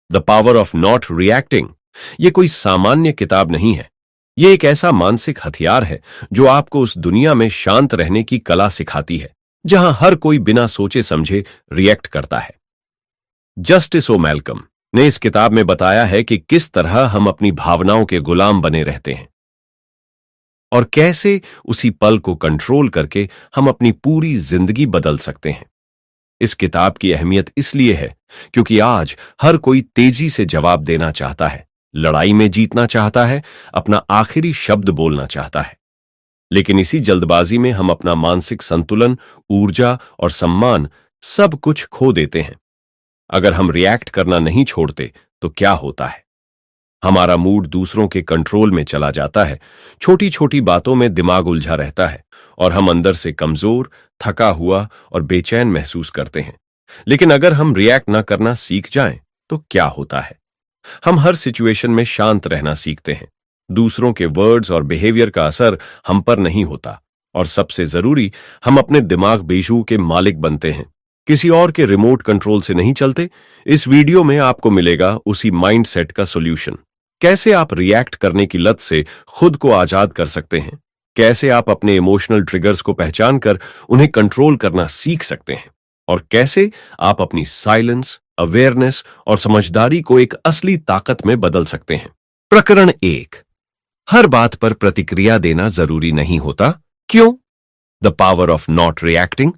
The power of not reacting ये कोई सामान्य किताब नहीं है। ये एक ऐसा मानसिक हथियार है जो आपको उस दुनिया में शांत रहने की कला सिखाती है जहां हर कोई बिना सोचे समझे रिएक्ट करता है। जस्टिस ओ मैल्कम ने इस किताब में बताया है कि किस तरह हम अपनी भावनाओं के गुलाम बने रहते हैं और कैसे उसी पल को कंट्रोल करके हम अपनी पूरी जिंदगी बदल सकते हैं। इस किताब की अहमियत इसलिए है क्योंकि आज हर कोई तेजी से जवाब देना चाहता है, लड़ाई में जीतना चाहता है, अपना आखिरी शब्द बोलना चाहता है। लेकिन इसी जल्दबाजी में हम अपना मानसिक संतुलन, ऊर्जा और सम्मान सब कुछ खो देते हैं। अगर हम रिएक्ट करना नहीं छोड़ते तो क्या होता है? हमारा मूड दूसरों के कंट्रोल में चला जाता है, छोटी छोटी बातों में दिमाग उलझा रहता है और हम अंदर से कमजोर, थका हुआ और बेचैन महसूस करते हैं। लेकिन अगर हम रिएक्ट ना करना सीख जाएं तो क्या होता है? हम हर सिचुएशन में शांत रहना सीखते हैं। दूसरों के वर्ड्स और बिहेवियर का असर हम पर नहीं होता और सबसे जरूरी, हम अपने दिमाग बेशू के मालिक बनते हैं, किसी और के रिमोट कंट्रोल से नहीं चलते। इस वीडियो में आपको मिलेगा उसी माइंडसेट का सॉल्यूशन। कैसे आप रिएक्ट करने की लत से खुद को आजाद कर सकते हैं, कैसे आप अपने इमोशनल ट्रिगर्स को पहचान कर उन्हें कंट्रोल करना सीख सकते हैं और कैसे आप अपनी साइलेंस, अवेयरनेस और समझदारी को एक असली ताकत में बदल सकते हैं। प्रकरण 1, हर बात पर प्रतिक्रिया देना जरूरी नहीं होता। क्यों? The power of not reacting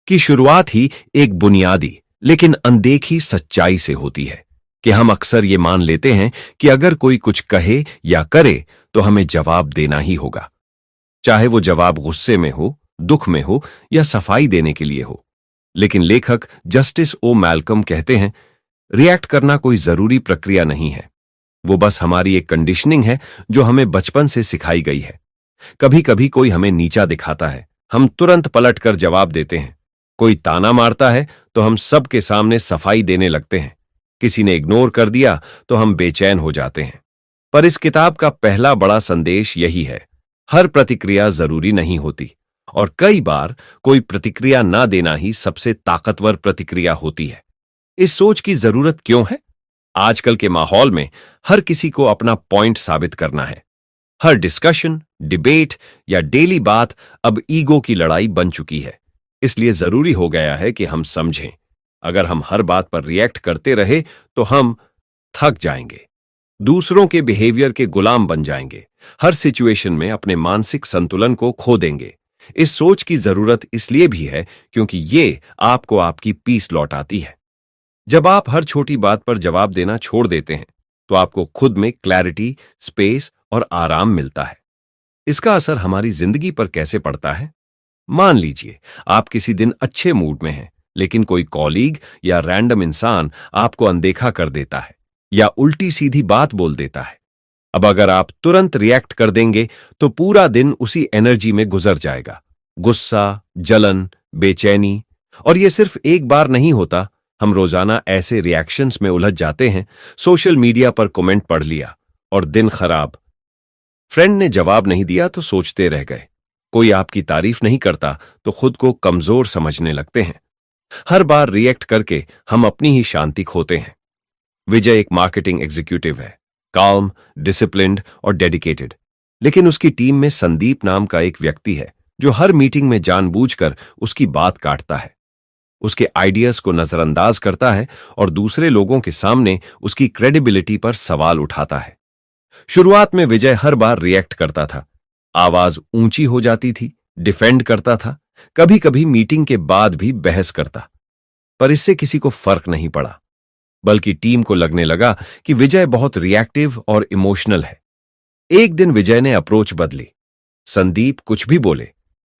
की शुरुआत ही एक बुनियादी लेकिन अनदेखी सच्चाई से होती है कि हम अक्सर ये मान लेते हैं कि अगर कोई कुछ कहे या करे तो हमें जवाब देना ही होगा, चाहे वो जवाब गुस्से में हो, दुख में हो या सफाई देने के लिए हो। लेकिन लेखक जस्टिस ओ मैल्कम कहते हैं, रिएक्ट करना कोई जरूरी प्रक्रिया नहीं है, वो बस हमारी एक कंडीशनिंग है जो हमें बचपन से सिखाई गई है। कभी कभी कोई हमें नीचा दिखाता है, हम तुरंत पलट कर जवाब देते हैं। कोई ताना मारता है तो हम सबके सामने सफाई देने लगते हैं। किसी ने इग्नोर कर दिया तो हम बेचैन हो जाते हैं। पर इस किताब का पहला बड़ा संदेश यही है, हर प्रतिक्रिया जरूरी नहीं होती और कई बार कोई प्रतिक्रिया ना देना ही सबसे ताकतवर प्रतिक्रिया होती है। इस सोच की जरूरत क्यों है? आजकल के माहौल में हर किसी को अपना पॉइंट साबित करना है। हर डिस्कशन, डिबेट या डेली बात अब ईगो की लड़ाई बन चुकी है। इसलिए जरूरी हो गया है कि हम समझें, अगर हम हर बात पर रिएक्ट करते रहे तो हम थक जाएंगे, दूसरों के बिहेवियर के गुलाम बन जाएंगे, हर सिचुएशन में अपने मानसिक संतुलन को खो देंगे। इस सोच की जरूरत इसलिए भी है क्योंकि ये आपको आपकी पीस लौटाती है। जब आप हर छोटी बात पर जवाब देना छोड़ देते हैं तो आपको खुद में क्लैरिटी, स्पेस और आराम मिलता है। इसका असर हमारी जिंदगी पर कैसे पड़ता है? मान लीजिए आप किसी दिन अच्छे मूड में हैं, लेकिन कोई कॉलीग या रैंडम इंसान आपको अनदेखा कर देता है या उल्टी सीधी बात बोल देता है। अब अगर आप तुरंत रिएक्ट कर देंगे तो पूरा दिन उसी एनर्जी में गुजर जाएगा। गुस्सा, जलन, बेचैनी। और यह सिर्फ एक बार नहीं होता, हम रोजाना ऐसे रिएक्शंस में उलझ जाते हैं। सोशल मीडिया पर कमेंट पढ़ लिया और दिन खराब, फ्रेंड ने जवाब नहीं दिया तो सोचते रह गए, कोई आपकी तारीफ नहीं करता तो खुद को कमजोर समझने लगते हैं। हर बार रिएक्ट करके हम अपनी ही शांति खोते हैं। विजय एक मार्केटिंग एग्जीक्यूटिव है, काल्म, डिसिप्लिन्ड और डेडिकेटेड। लेकिन उसकी टीम में संदीप नाम का एक व्यक्ति है जो हर मीटिंग में जानबूझकर उसकी बात काटता है, उसके आइडियाज को नजरअंदाज करता है और दूसरे लोगों के सामने उसकी क्रेडिबिलिटी पर सवाल उठाता है। शुरुआत में विजय हर बार रिएक्ट करता था, आवाज ऊंची हो जाती थी, डिफेंड करता था, कभी कभी मीटिंग के बाद भी बहस करता। पर इससे किसी को फर्क नहीं पड़ा, बल्कि टीम को लगने लगा कि विजय बहुत रिएक्टिव और इमोशनल है। एक दिन विजय ने अप्रोच बदली। संदीप कुछ भी बोले,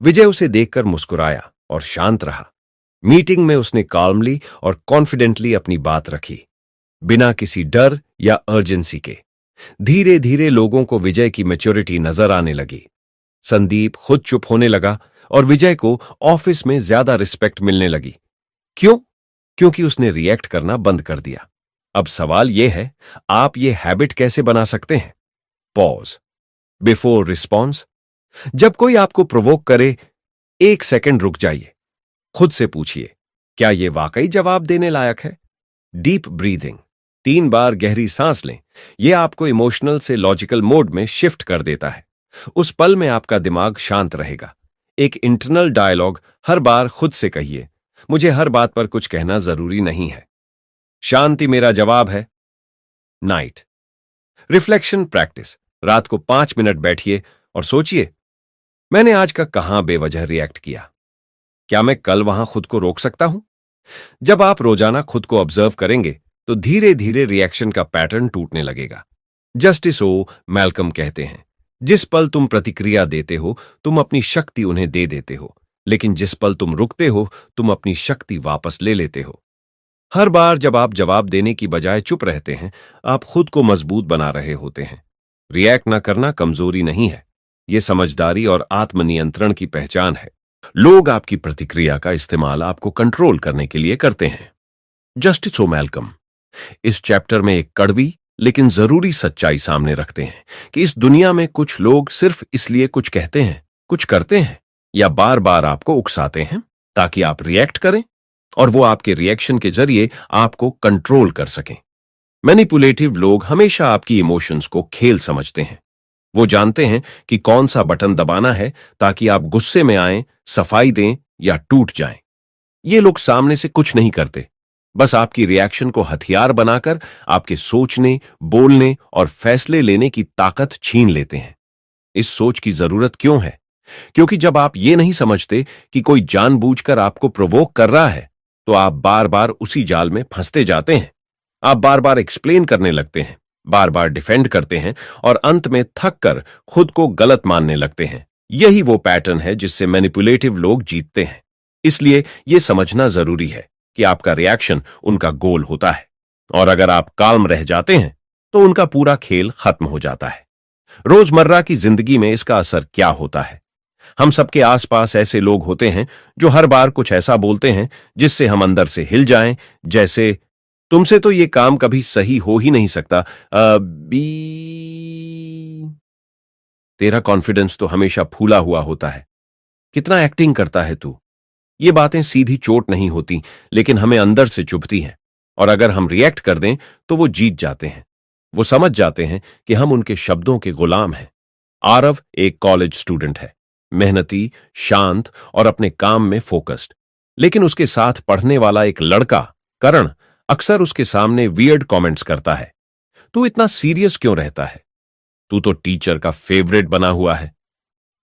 विजय उसे देखकर मुस्कुराया और शांत रहा। मीटिंग में उसने काल्मली और कॉन्फिडेंटली अपनी बात रखी, बिना किसी डर या अर्जेंसी के। धीरे धीरे लोगों को विजय की मैच्योरिटी नजर आने लगी। संदीप खुद चुप होने लगा और विजय को ऑफिस में ज्यादा रिस्पेक्ट मिलने लगी। क्यों? क्योंकि उसने रिएक्ट करना बंद कर दिया। अब सवाल यह है, आप ये हैबिट कैसे बना सकते हैं? Pause before response. जब कोई आपको प्रोवोक करे, 1 सेकंड रुक जाइए, खुद से पूछिए, क्या यह वाकई जवाब देने लायक है? डीप ब्रीदिंग, 3 बार गहरी सांस लें। यह आपको इमोशनल से लॉजिकल मोड में शिफ्ट कर देता है। उस पल में आपका दिमाग शांत रहेगा। एक इंटरनल डायलॉग हर बार खुद से कहिए, मुझे हर बात पर कुछ कहना जरूरी नहीं है। शांति मेरा जवाब है। Night reflection practice. रात को 5 मिनट बैठिए और सोचिए, मैंने आज का कहां बेवजह रिएक्ट किया? क्या मैं कल वहां खुद को रोक सकता हूं? जब आप रोजाना खुद को ऑब्जर्व करेंगे तो धीरे धीरे रिएक्शन का पैटर्न टूटने लगेगा। जस्टिस ओ मैल्कम कहते हैं, जिस पल तुम प्रतिक्रिया देते हो तुम अपनी शक्ति उन्हें दे देते हो, लेकिन जिस पल तुम रुकते हो तुम अपनी शक्ति वापस ले लेते हो। हर बार जब आप जवाब देने की बजाय चुप रहते हैं, आप खुद को मजबूत बना रहे होते हैं। रिएक्ट न करना कमजोरी नहीं है, यह समझदारी और आत्मनियंत्रण की पहचान है। लोग आपकी प्रतिक्रिया का इस्तेमाल आपको कंट्रोल करने के लिए करते हैं। जस्टिस ओ मैल्कम इस चैप्टर में एक कड़वी लेकिन जरूरी सच्चाई सामने रखते हैं कि इस दुनिया में कुछ लोग सिर्फ इसलिए कुछ कहते हैं, कुछ करते हैं या बार बार आपको उकसाते हैं ताकि आप रिएक्ट करें और वो आपके रिएक्शन के जरिए आपको कंट्रोल कर सकें। मैनिपुलेटिव लोग हमेशा आपकी इमोशंस को खेल समझते हैं। वो जानते हैं कि कौन सा बटन दबाना है ताकि आप गुस्से में आएं, सफाई दें या टूट जाएं। ये लोग सामने से कुछ नहीं करते, बस आपकी रिएक्शन को हथियार बनाकर आपके सोचने, बोलने और फैसले लेने की ताकत छीन लेते हैं। इस सोच की जरूरत क्यों है? क्योंकि जब आप ये नहीं समझते कि कोई जानबूझकर आपको प्रोवोक कर रहा है, तो आप बार बार उसी जाल में फंसते जाते हैं। आप बार बार एक्सप्लेन करने लगते हैं, बार बार डिफेंड करते हैं और अंत में थक कर खुद को गलत मानने लगते हैं। यही वो पैटर्न है जिससे मैनिपुलेटिव लोग जीतते हैं। इसलिए यह समझना जरूरी है कि आपका रिएक्शन उनका गोल होता है, और अगर आप काल्म रह जाते हैं तो उनका पूरा खेल खत्म हो जाता है। रोजमर्रा की जिंदगी में इसका असर क्या होता है? हम सबके आसपास ऐसे लोग होते हैं जो हर बार कुछ ऐसा बोलते हैं जिससे हम अंदर से हिल जाएं, जैसे तुमसे तो ये काम कभी सही हो ही नहीं सकता, बी तेरा कॉन्फिडेंस तो हमेशा फूला हुआ होता है, कितना एक्टिंग करता है तू। ये बातें सीधी चोट नहीं होती, लेकिन हमें अंदर से चुभती हैं, और अगर हम रिएक्ट कर दें तो वो जीत जाते हैं। वो समझ जाते हैं कि हम उनके शब्दों के गुलाम हैं। आरव एक कॉलेज स्टूडेंट है, मेहनती, शांत और अपने काम में फोकस्ड। लेकिन उसके साथ पढ़ने वाला एक लड़का करण अक्सर उसके सामने वियर्ड कमेंट्स करता है। तू इतना सीरियस क्यों रहता है? तू तो टीचर का फेवरेट बना हुआ है,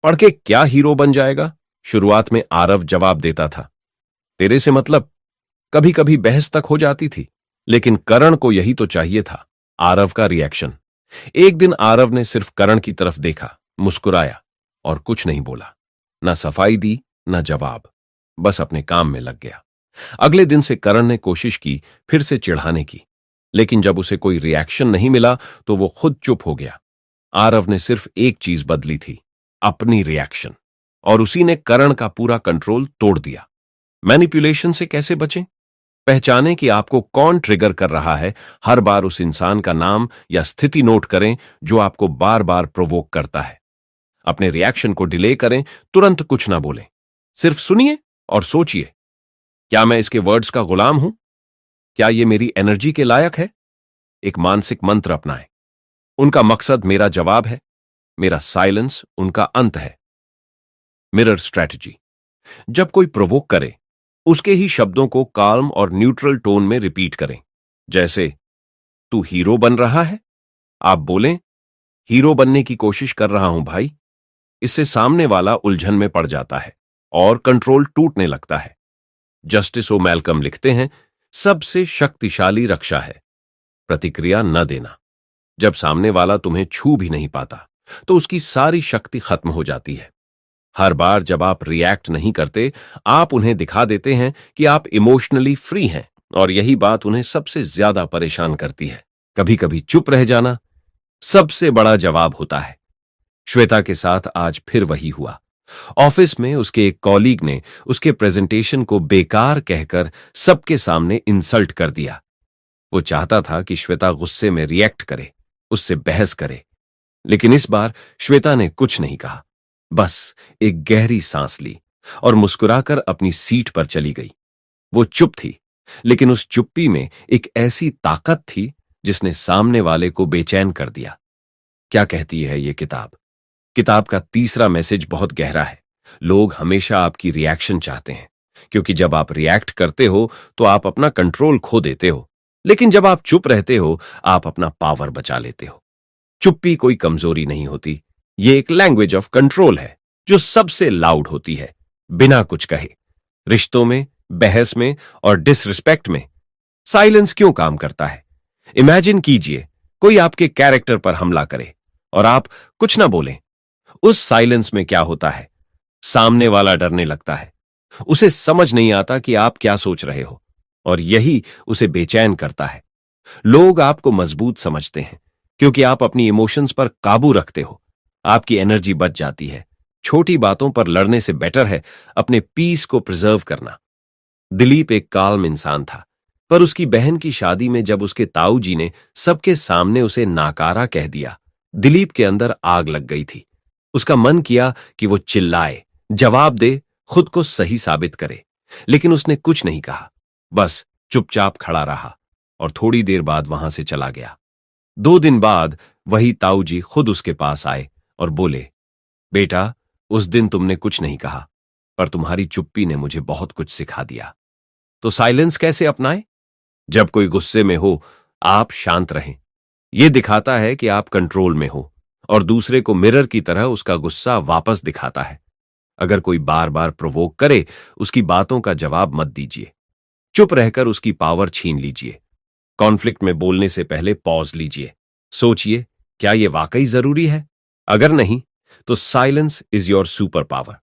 पढ़ के क्या हीरो बन जाएगा? शुरुआत में आरव जवाब देता था, तेरे से मतलब। कभी कभी बहस तक हो जाती थी, लेकिन करण को यही तो चाहिए था, आरव का रिएक्शन। एक दिन आरव ने सिर्फ करण की तरफ देखा, मुस्कुराया और कुछ नहीं बोला। ना सफाई दी, ना जवाब, बस अपने काम में लग गया। अगले दिन से करण ने कोशिश की फिर से चिढ़ाने की, लेकिन जब उसे कोई रिएक्शन नहीं मिला तो वो खुद चुप हो गया। आरव ने सिर्फ एक चीज बदली थी, अपनी रिएक्शन, और उसी ने करण का पूरा कंट्रोल तोड़ दिया। मैनिपुलेशन से कैसे बचें? पहचानें कि आपको कौन ट्रिगर कर रहा है। हर बार उस इंसान का नाम या स्थिति नोट करें जो आपको बार बार प्रोवोक करता है। अपने रिएक्शन को डिले करें, तुरंत कुछ ना बोलें, सिर्फ सुनिए और सोचिए, क्या मैं इसके वर्ड्स का गुलाम हूं? क्या ये मेरी एनर्जी के लायक है? एक मानसिक मंत्र अपनाएं, उनका मकसद मेरा जवाब है, मेरा साइलेंस उनका अंत है। Mirror strategy. जब कोई प्रोवोक करे, उसके ही शब्दों को काल्म और न्यूट्रल टोन में रिपीट करें। जैसे, तू हीरो बन रहा है? आप बोलें, हीरो बनने की कोशिश कर रहा हूं भाई। इससे सामने वाला उलझन में पड़ जाता है और कंट्रोल टूटने लगता है। जस्टिस ओ मैल्कम लिखते हैं, सबसे शक्तिशाली रक्षा है प्रतिक्रिया न देना। जब सामने वाला तुम्हें छू भी नहीं पाता तो उसकी सारी शक्ति खत्म हो जाती है। हर बार जब आप रिएक्ट नहीं करते, आप उन्हें दिखा देते हैं कि आप इमोशनली फ्री हैं, और यही बात उन्हें सबसे ज्यादा परेशान करती है। कभी कभी चुप रह जाना सबसे बड़ा जवाब होता है। श्वेता के साथ आज फिर वही हुआ। ऑफिस में उसके एक कॉलीग ने उसके प्रेजेंटेशन को बेकार कहकर सबके सामने इंसल्ट कर दिया। वो चाहता था कि श्वेता गुस्से में रिएक्ट करे, उससे बहस करे, लेकिन इस बार श्वेता ने कुछ नहीं कहा, बस एक गहरी सांस ली और मुस्कुराकर अपनी सीट पर चली गई। वो चुप थी, लेकिन उस चुप्पी में एक ऐसी ताकत थी जिसने सामने वाले को बेचैन कर दिया। क्या कहती है ये किताब? किताब का तीसरा मैसेज बहुत गहरा है। लोग हमेशा आपकी रिएक्शन चाहते हैं, क्योंकि जब आप रिएक्ट करते हो तो आप अपना कंट्रोल खो देते हो, लेकिन जब आप चुप रहते हो आप अपना पावर बचा लेते हो। चुप्पी कोई कमजोरी नहीं होती, ये एक लैंग्वेज ऑफ कंट्रोल है जो सबसे लाउड होती है, बिना कुछ कहे। रिश्तों में, बहस में और डिसरिस्पेक्ट में साइलेंस क्यों काम करता है? इमेजिन कीजिए कोई आपके कैरेक्टर पर हमला करे और आप कुछ ना बोलें। उस साइलेंस में क्या होता है? सामने वाला डरने लगता है, उसे समझ नहीं आता कि आप क्या सोच रहे हो, और यही उसे बेचैन करता है। लोग आपको मजबूत समझते हैं क्योंकि आप अपनी इमोशंस पर काबू रखते हो। आपकी एनर्जी बच जाती है। छोटी बातों पर लड़ने से बेटर है अपने पीस को प्रिजर्व करना। दिलीप एक काल्म इंसान था, पर उसकी बहन की शादी में जब उसके ताऊ जी ने सबके सामने उसे नाकारा कह दिया, दिलीप के अंदर आग लग गई थी। उसका मन किया कि वो चिल्लाए, जवाब दे, खुद को सही साबित करे, लेकिन उसने कुछ नहीं कहा, बस चुपचाप खड़ा रहा और थोड़ी देर बाद वहां से चला गया। 2 दिन बाद वही ताऊ जी खुद उसके पास आए और बोले, बेटा, उस दिन तुमने कुछ नहीं कहा, पर तुम्हारी चुप्पी ने मुझे बहुत कुछ सिखा दिया। तो साइलेंस कैसे अपनाएं? जब कोई गुस्से में हो, आप शांत रहें। यह दिखाता है कि आप कंट्रोल में हो और दूसरे को मिरर की तरह उसका गुस्सा वापस दिखाता है। अगर कोई बार बार प्रोवोक करे, उसकी बातों का जवाब मत दीजिए। चुप रहकर उसकी पावर छीन लीजिए। कॉन्फ्लिक्ट में बोलने से पहले पॉज लीजिए। सोचिए, क्या यह वाकई जरूरी है? अगर नहीं, तो silence is your super power.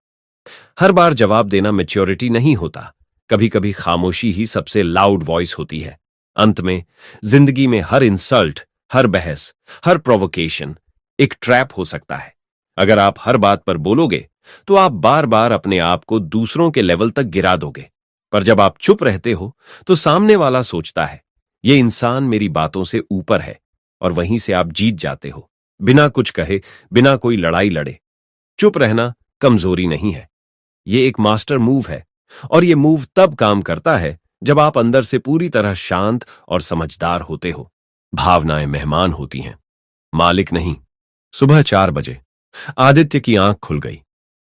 हर बार जवाब देना मैच्योरिटी नहीं होता। कभी कभी खामोशी ही सबसे लाउड वॉइस होती है। अंत में, जिंदगी में हर इंसल्ट, हर बहस, हर प्रोवोकेशन एक ट्रैप हो सकता है। अगर आप हर बात पर बोलोगे तो आप बार बार अपने आप को दूसरों के लेवल तक गिरा दोगे। पर जब आप चुप रहते हो तो सामने वाला सोचता है, यह इंसान मेरी बातों से ऊपर है, और वहीं से आप जीत जाते हो, बिना कुछ कहे, बिना कोई लड़ाई लड़े। चुप रहना कमजोरी नहीं है, यह एक मास्टर मूव है, और यह मूव तब काम करता है जब आप अंदर से पूरी तरह शांत और समझदार होते हो। भावनाएं मेहमान होती हैं, मालिक नहीं। सुबह 4 बजे आदित्य की आंख खुल गई।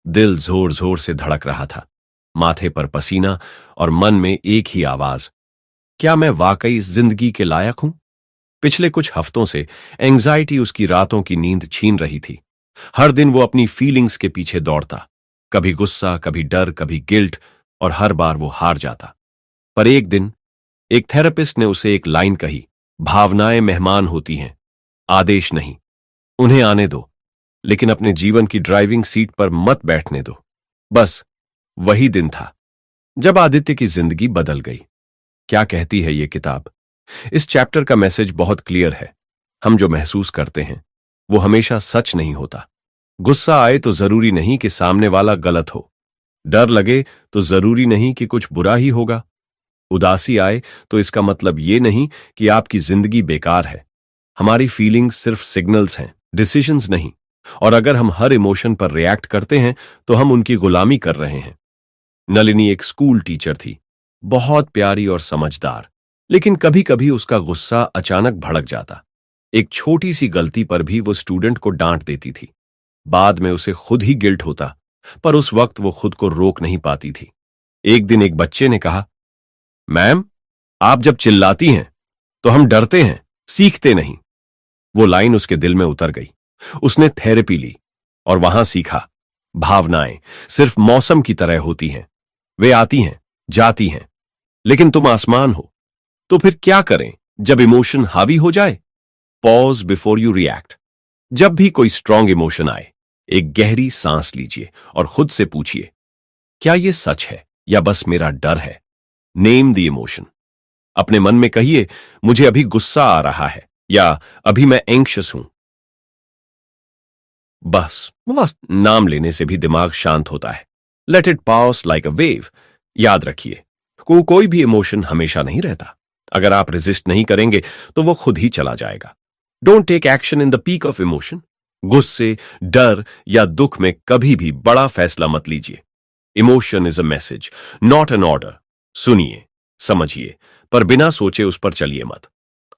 दिल जोर जोर से धड़क रहा था, माथे पर पसीना और मन में एक ही आवाज, क्या मैं वाकई इस जिंदगी के लायक हूं? पिछले कुछ हफ्तों से एंजाइटी उसकी रातों की नींद छीन रही थी। हर दिन वो अपनी फीलिंग्स के पीछे दौड़ता, कभी गुस्सा, कभी डर, कभी गिल्ट, और हर बार वो हार जाता। पर एक दिन एक थेरेपिस्ट ने उसे एक लाइन कही, भावनाएं मेहमान होती हैं, आदेश नहीं। उन्हें आने दो, लेकिन अपने जीवन की ड्राइविंग सीट पर मत बैठने दो। बस वही दिन था जब आदित्य की जिंदगी बदल गई। क्या कहती है ये किताब? इस चैप्टर का मैसेज बहुत क्लियर है। हम जो महसूस करते हैं वो हमेशा सच नहीं होता। गुस्सा आए तो जरूरी नहीं कि सामने वाला गलत हो। डर लगे तो जरूरी नहीं कि कुछ बुरा ही होगा। उदासी आए तो इसका मतलब ये नहीं कि आपकी जिंदगी बेकार है। हमारी फीलिंग्स सिर्फ सिग्नल्स हैं, डिसीजंस नहीं। और अगर हम हर इमोशन पर रिएक्ट करते हैं तो हम उनकी गुलामी कर रहे हैं। नलिनी एक स्कूल टीचर थी, बहुत प्यारी और समझदार, लेकिन कभी कभी उसका गुस्सा अचानक भड़क जाता। एक छोटी सी गलती पर भी वो स्टूडेंट को डांट देती थी। बाद में उसे खुद ही गिल्ट होता, पर उस वक्त वो खुद को रोक नहीं पाती थी। एक दिन एक बच्चे ने कहा, मैम, आप जब चिल्लाती हैं तो हम डरते हैं, सीखते नहीं। वो लाइन उसके दिल में उतर गई। उसने थेरेपी ली और वहां सीखा, भावनाएं सिर्फ मौसम की तरह होती हैं। वे आती हैं, जाती हैं, लेकिन तुम आसमान हो। तो फिर क्या करें जब इमोशन हावी हो जाए? Pause before you react. जब भी कोई स्ट्रांग इमोशन आए, एक गहरी सांस लीजिए और खुद से पूछिए, क्या यह सच है या बस मेरा डर है? Name the emotion. अपने मन में कहिए, मुझे अभी गुस्सा आ रहा है, या अभी मैं एंग्शियस हूं। बस नाम लेने से भी दिमाग शांत होता है। Let it pass like a wave. याद रखिए, कोई भी इमोशन हमेशा नहीं रहता। अगर आप रेजिस्ट नहीं करेंगे तो वो खुद ही चला जाएगा। Don't take action in the peak of emotion. गुस्से, डर या दुख में कभी भी बड़ा फैसला मत लीजिए। Emotion is a message, not an order. सुनिए, समझिए, पर बिना सोचे उस पर चलिए मत।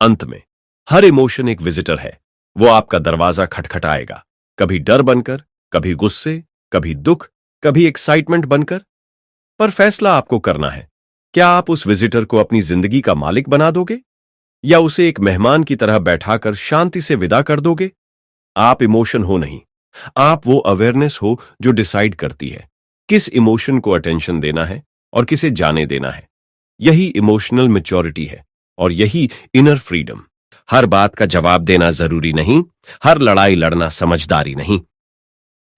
अंत में, हर इमोशन एक विजिटर है। वो आपका दरवाजा खटखटाएगा, कभी डर बनकर, कभी गुस्से, कभी दुख, कभी एक्साइटमेंट बनकर। पर फैसला आपको करना है। क्या आप उस विजिटर को अपनी जिंदगी का मालिक बना दोगे या उसे एक मेहमान की तरह बैठाकर शांति से विदा कर दोगे? आप इमोशन हो नहीं, आप वो अवेयरनेस हो जो डिसाइड करती है किस इमोशन को अटेंशन देना है और किसे जाने देना है। यही इमोशनल मैच्योरिटी है और यही इनर फ्रीडम। हर बात का जवाब देना जरूरी नहीं, हर लड़ाई लड़ना समझदारी नहीं।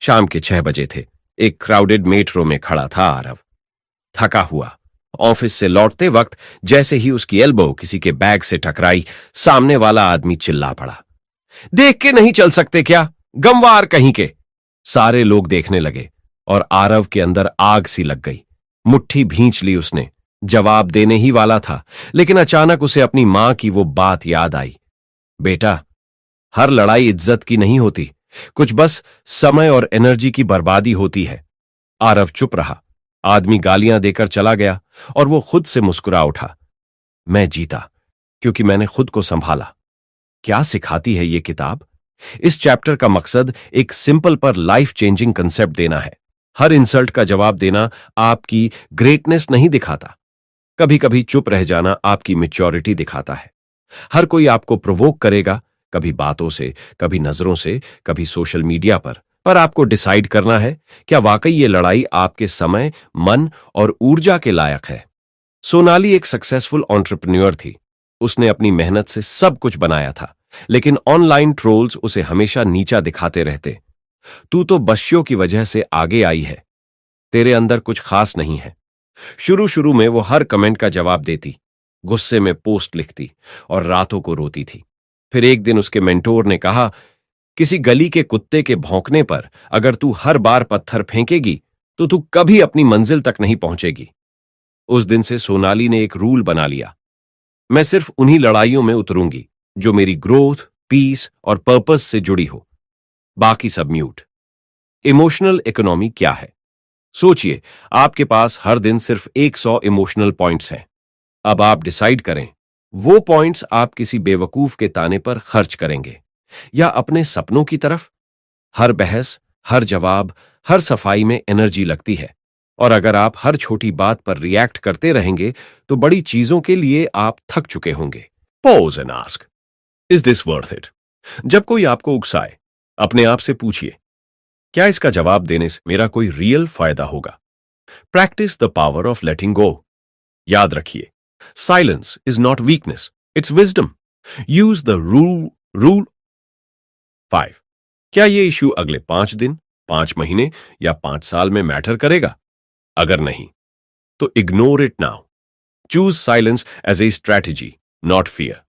शाम के 6 बजे थे। एक क्राउडेड मेट्रो में खड़ा था आरव, थका हुआ। ऑफिस से लौटते वक्त जैसे ही उसकी एल्बो किसी के बैग से टकराई, सामने वाला आदमी चिल्ला पड़ा, देख के नहीं चल सकते क्या, गंवार कहीं के। सारे लोग देखने लगे और आरव के अंदर आग सी लग गई। मुट्ठी भींच ली उसने। जवाब देने ही वाला था, लेकिन अचानक उसे अपनी मां की वो बात याद आई, बेटा, हर लड़ाई इज्जत की नहीं होती, कुछ बस समय और एनर्जी की बर्बादी होती है। आरव चुप रहा। आदमी गालियां देकर चला गया और वो खुद से मुस्कुरा उठा। मैं जीता क्योंकि मैंने खुद को संभाला। क्या सिखाती है ये किताब? इस चैप्टर का मकसद एक सिंपल पर लाइफ चेंजिंग कंसेप्ट देना है। हर इंसल्ट का जवाब देना आपकी ग्रेटनेस नहीं दिखाता। कभी कभी चुप रह जाना आपकी मैच्योरिटी दिखाता है। हर कोई आपको प्रोवोक करेगा, कभी बातों से, कभी नजरों से, कभी सोशल मीडिया पर आपको डिसाइड करना है क्या वाकई ये लड़ाई आपके समय, मन और ऊर्जा के लायक है। सोनाली एक सक्सेसफुल एंटरप्रेन्योर थी। उसने अपनी मेहनत से सब कुछ बनाया था, लेकिन ऑनलाइन ट्रोल्स उसे हमेशा नीचा दिखाते रहते। तू तो बच्चियों की वजह से आगे आई है, तेरे अंदर कुछ खास नहीं है। शुरू शुरू में वो हर कमेंट का जवाब देती, गुस्से में पोस्ट लिखती और रातों को रोती थी। फिर एक दिन उसके मेंटोर ने कहा, किसी गली के कुत्ते के भौंकने पर अगर तू हर बार पत्थर फेंकेगी तो तू कभी अपनी मंजिल तक नहीं पहुंचेगी। उस दिन से सोनाली ने एक रूल बना लिया, मैं सिर्फ उन्हीं लड़ाइयों में उतरूंगी जो मेरी ग्रोथ, पीस और पर्पस से जुड़ी हो, बाकी सब म्यूट। इमोशनल इकोनॉमी क्या है? सोचिए, आपके पास हर दिन सिर्फ 100 इमोशनल पॉइंट्स हैं। अब आप डिसाइड करें, वो पॉइंट्स आप किसी बेवकूफ के ताने पर खर्च करेंगे या अपने सपनों की तरफ। हर बहस, हर जवाब, हर सफाई में एनर्जी लगती है, और अगर आप हर छोटी बात पर रिएक्ट करते रहेंगे तो बड़ी चीजों के लिए आप थक चुके होंगे। Pause and ask, is this worth it? जब कोई आपको उकसाए, अपने आप से पूछिए, क्या इसका जवाब देने से मेरा कोई रियल फायदा होगा? Practice the power of letting go. याद रखिए, silence is not weakness, it's wisdom. Use the rule 5। क्या ये इश्यू अगले 5 दिन, 5 महीने या 5 साल में मैटर करेगा? अगर नहीं, तो ignore it now. Choose silence as a strategy, not fear.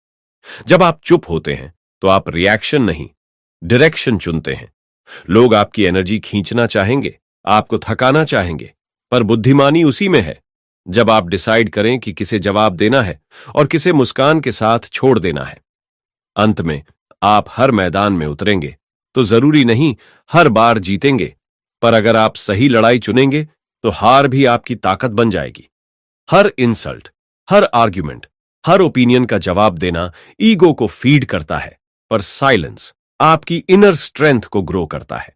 जब आप चुप होते हैं तो आप रिएक्शन नहीं, डायरेक्शन चुनते हैं। लोग आपकी एनर्जी खींचना चाहेंगे, आपको थकाना चाहेंगे, पर बुद्धिमानी उसी में है जब आप डिसाइड करें कि किसे जवाब देना है और किसे मुस्कान के साथ छोड़ देना है। अंत में आप हर मैदान में उतरेंगे तो जरूरी नहीं हर बार जीतेंगे, पर अगर आप सही लड़ाई चुनेंगे तो हार भी आपकी ताकत बन जाएगी। हर इंसल्ट, हर आर्ग्यूमेंट, हर ओपिनियन का जवाब देना ईगो को फीड करता है, पर साइलेंस आपकी इनर स्ट्रेंथ को ग्रो करता है।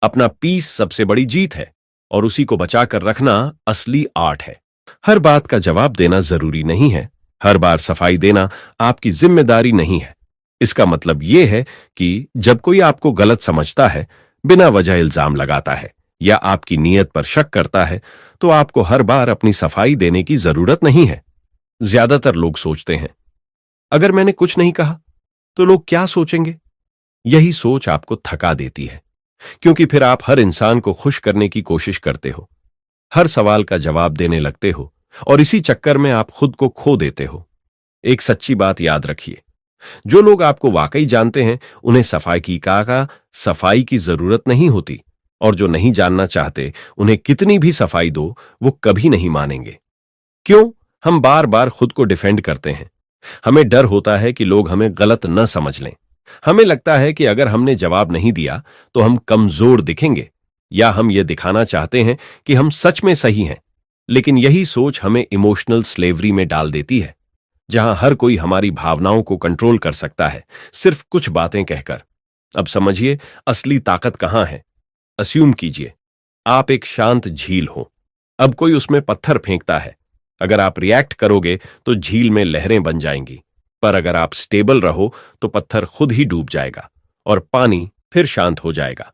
अपना पीस सबसे बड़ी जीत है और उसी को बचाकर रखना असली आर्ट है। हर बात का जवाब देना जरूरी नहीं है, हर बार सफाई देना आपकी जिम्मेदारी नहीं है। इसका मतलब यह है कि जब कोई आपको गलत समझता है, बिना वजह इल्जाम लगाता है या आपकी नीयत पर शक करता है, तो आपको हर बार अपनी सफाई देने की जरूरत नहीं है। ज्यादातर लोग सोचते हैं, अगर मैंने कुछ नहीं कहा तो लोग क्या सोचेंगे? यही सोच आपको थका देती है, क्योंकि फिर आप हर इंसान को खुश करने की कोशिश करते हो, हर सवाल का जवाब देने लगते हो और इसी चक्कर में आप खुद को खो देते हो। एक सच्ची बात याद रखिए, जो लोग आपको वाकई जानते हैं उन्हें सफाई की जरूरत नहीं होती, और जो नहीं जानना चाहते उन्हें कितनी भी सफाई दो वो कभी नहीं मानेंगे। क्यों हम बार बार खुद को डिफेंड करते हैं? हमें डर होता है कि लोग हमें गलत न समझ लें। हमें लगता है कि अगर हमने जवाब नहीं दिया तो हम कमजोर दिखेंगे, या हम यह दिखाना चाहते हैं कि हम सच में सही हैं। लेकिन यही सोच हमें इमोशनल स्लेवरी में डाल देती है। जहां हर कोई हमारी भावनाओं को कंट्रोल कर सकता है, सिर्फ कुछ बातें कहकर। अब समझिए असली ताकत कहां है। अस्यूम कीजिए आप एक शांत झील हो। अब कोई उसमें पत्थर फेंकता है। अगर आप रिएक्ट करोगे तो झील में लहरें बन जाएंगी, पर अगर आप स्टेबल रहो तो पत्थर खुद ही डूब जाएगा और पानी फिर शांत हो जाएगा।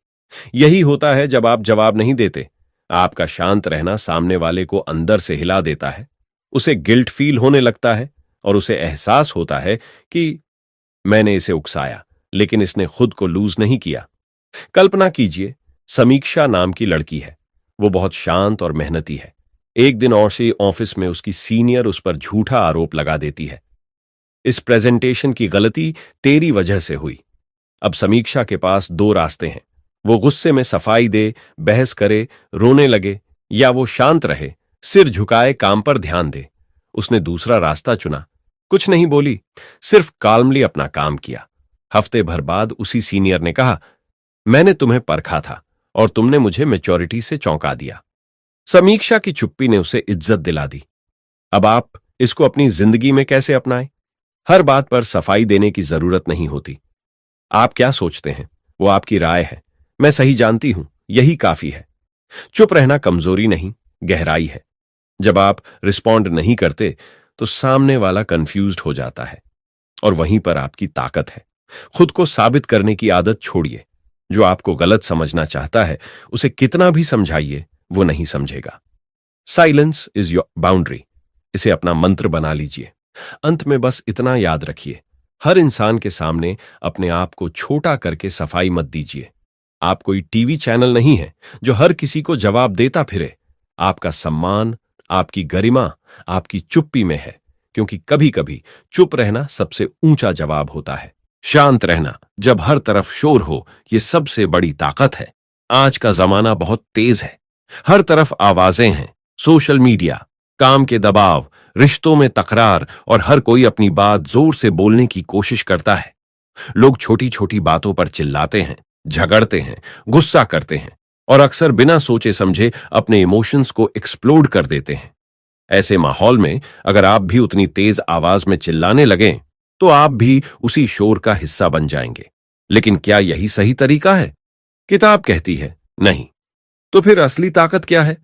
यही होता है जब आप जवाब नहीं देते। आपका शांत रहना सामने वाले को अंदर से हिला देता है। उसे गिल्ट फील होने लगता है और उसे एहसास होता है कि मैंने इसे उकसाया, लेकिन इसने खुद को लूज नहीं किया। कल्पना कीजिए, समीक्षा नाम की लड़की है। वो बहुत शांत और मेहनती है। एक दिन और से ऑफिस में उसकी सीनियर उस पर झूठा आरोप लगा देती है। इस प्रेजेंटेशन की गलती तेरी वजह से हुई। अब समीक्षा के पास दो रास्ते हैं। वो गुस्से में सफाई दे, बहस करे, रोने लगे, या वो शांत रहे, सिर झुकाए, काम पर ध्यान दे। उसने दूसरा रास्ता चुना। कुछ नहीं बोली, सिर्फ काल्मली अपना काम किया। हफ्ते भर बाद उसी सीनियर ने कहा, मैंने तुम्हें परखा था और तुमने मुझे मैच्योरिटी से चौंका दिया। समीक्षा की चुप्पी ने उसे इज्जत दिला दी। अब आप इसको अपनी जिंदगी में कैसे अपनाएं? हर बात पर सफाई देने की जरूरत नहीं होती। आप क्या सोचते हैं वो आपकी राय है। मैं सही जानती हूं, यही काफी है। चुप रहना कमजोरी नहीं, गहराई है। जब आप रिस्पॉन्ड नहीं करते तो सामने वाला कंफ्यूज्ड हो जाता है, और वहीं पर आपकी ताकत है। खुद को साबित करने की आदत छोड़िए। जो आपको गलत समझना चाहता है उसे कितना भी समझाइए, वो नहीं समझेगा। Silence is your boundary. इसे अपना मंत्र बना लीजिए। अंत में बस इतना याद रखिए, हर इंसान के सामने अपने आप को छोटा करके सफाई मत दीजिए। आप कोई टीवी चैनल नहीं है जो हर किसी को जवाब देता फिरे। आपका सम्मान, आपकी गरिमा, आपकी चुप्पी में है, क्योंकि कभी कभी चुप रहना सबसे ऊंचा जवाब होता है। शांत रहना जब हर तरफ शोर हो, यह सबसे बड़ी ताकत है। आज का जमाना बहुत तेज है। हर तरफ आवाजें हैं। सोशल मीडिया, काम के दबाव, रिश्तों में तकरार, और हर कोई अपनी बात जोर से बोलने की कोशिश करता है। लोग छोटी छोटी बातों पर चिल्लाते हैं, झगड़ते हैं, गुस्सा करते हैं, और अक्सर बिना सोचे समझे अपने इमोशंस को एक्सप्लोड कर देते हैं। ऐसे माहौल में अगर आप भी उतनी तेज आवाज में चिल्लाने लगें तो आप भी उसी शोर का हिस्सा बन जाएंगे। लेकिन क्या यही सही तरीका है? किताब कहती है नहीं। तो फिर असली ताकत क्या है?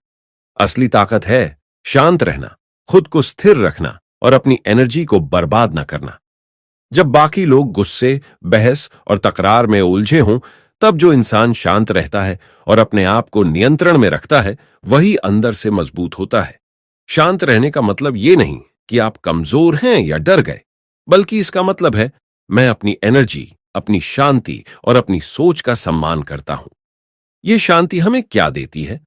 असली ताकत है शांत रहना, खुद को स्थिर रखना और अपनी एनर्जी को बर्बाद न करना। जब बाकी लोग गुस्से, बहस और तकरार में उलझे हों, तब जो इंसान शांत रहता है और अपने आप को नियंत्रण में रखता है, वही अंदर से मजबूत होता है। शांत रहने का मतलब ये नहीं कि आप कमजोर हैं या डर गए, बल्कि इसका मतलब है मैं अपनी एनर्जी, अपनी शांति और अपनी सोच का सम्मान करता हूं। यह शांति हमें क्या देती है?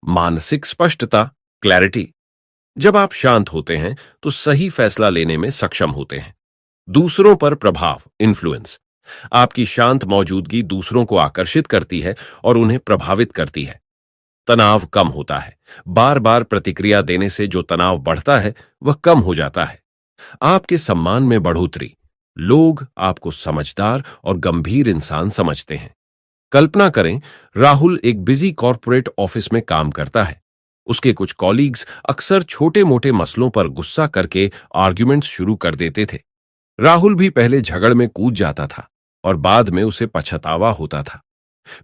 मानसिक स्पष्टता, क्लैरिटी। जब आप शांत होते हैं तो सही फैसला लेने में सक्षम होते हैं। दूसरों पर प्रभाव, इन्फ्लुएंस। आपकी शांत मौजूदगी दूसरों को आकर्षित करती है और उन्हें प्रभावित करती है। तनाव कम होता है। बार बार प्रतिक्रिया देने से जो तनाव बढ़ता है वह कम हो जाता है। आपके सम्मान में बढ़ोतरी। लोग आपको समझदार और गंभीर इंसान समझते हैं। कल्पना करें, राहुल एक बिजी कॉर्पोरेट ऑफिस में काम करता है। उसके कुछ कॉलीग्स अक्सर छोटे मोटे मसलों पर गुस्सा करके आर्ग्यूमेंट्स शुरू कर देते थे। राहुल भी पहले झगड़ में कूद जाता था और बाद में उसे पछतावा होता था।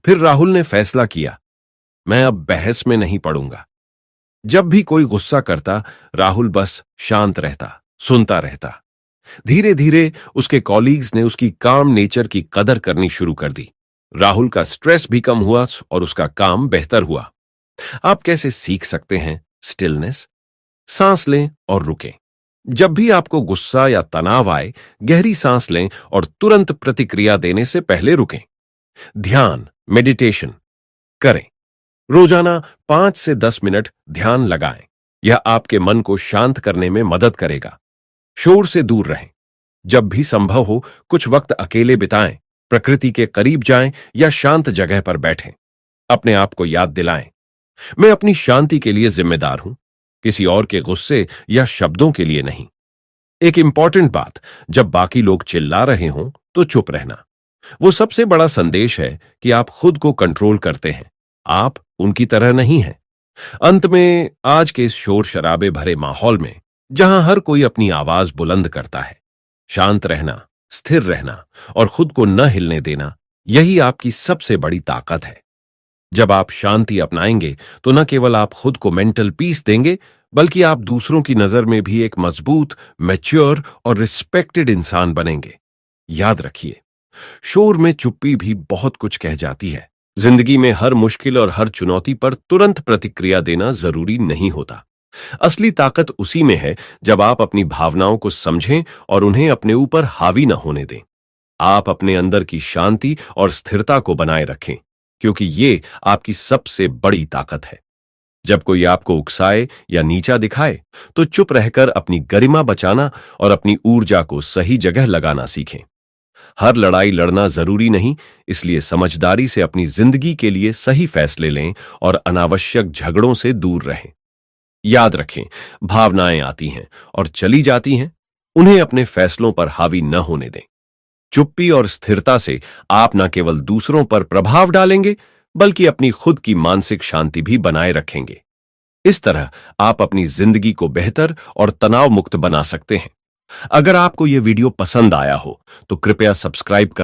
फिर राहुल ने फैसला किया, मैं अब बहस में नहीं पड़ूंगा। जब भी कोई गुस्सा करता, राहुल बस शांत रहता, सुनता रहता। धीरे धीरे उसके कॉलीग्स ने उसकी काम नेचर की कदर करनी शुरू कर दी। राहुल का स्ट्रेस भी कम हुआ और उसका काम बेहतर हुआ। आप कैसे सीख सकते हैं स्टिलनेस? सांस लें और रुकें। जब भी आपको गुस्सा या तनाव आए, गहरी सांस लें और तुरंत प्रतिक्रिया देने से पहले रुकें। ध्यान, मेडिटेशन करें। रोजाना 5 से 10 मिनट ध्यान लगाएं। यह आपके मन को शांत करने में मदद करेगा। शोर से दूर रहें। जब भी संभव हो कुछ वक्त अकेले बिताएं, प्रकृति के करीब जाएं या शांत जगह पर बैठें। अपने आप को याद दिलाएं, मैं अपनी शांति के लिए जिम्मेदार हूं, किसी और के गुस्से या शब्दों के लिए नहीं। एक इंपॉर्टेंट बात, जब बाकी लोग चिल्ला रहे हों तो चुप रहना। वो सबसे बड़ा संदेश है कि आप खुद को कंट्रोल करते हैं, आप उनकी तरह नहीं हैं। अंत में, आज के इस शोर शराबे भरे माहौल में जहां हर कोई अपनी आवाज बुलंद करता है। शांत रहना, स्थिर रहना और खुद को न हिलने देना, यही आपकी सबसे बड़ी ताकत है। जब आप शांति अपनाएंगे तो न केवल आप खुद को मेंटल पीस देंगे, बल्कि आप दूसरों की नजर में भी एक मजबूत, मैच्योर और रिस्पेक्टेड इंसान बनेंगे। याद रखिए, शोर में चुप्पी भी बहुत कुछ कह जाती है। जिंदगी में हर मुश्किल और हर चुनौती पर तुरंत प्रतिक्रिया देना जरूरी नहीं होता। असली ताकत उसी में है जब आप अपनी भावनाओं को समझें और उन्हें अपने ऊपर हावी न होने दें। आप अपने अंदर की शांति और स्थिरता को बनाए रखें, क्योंकि ये आपकी सबसे बड़ी ताकत है। जब कोई आपको उकसाए या नीचा दिखाए, तो चुप रहकर अपनी गरिमा बचाना और अपनी ऊर्जा को सही जगह लगाना सीखें। हर लड़ाई लड़ना जरूरी नहीं, इसलिए समझदारी से अपनी जिंदगी के लिए सही फैसले लें और अनावश्यक झगड़ों से दूर रहें। याद रखें, भावनाएं आती हैं और चली जाती हैं, उन्हें अपने फैसलों पर हावी न होने दें। चुप्पी और स्थिरता से आप न केवल दूसरों पर प्रभाव डालेंगे, बल्कि अपनी खुद की मानसिक शांति भी बनाए रखेंगे। इस तरह आप अपनी जिंदगी को बेहतर और तनाव मुक्त बना सकते हैं। अगर आपको यह वीडियो पसंद आया हो, तो कृपया सब्सक्राइब कर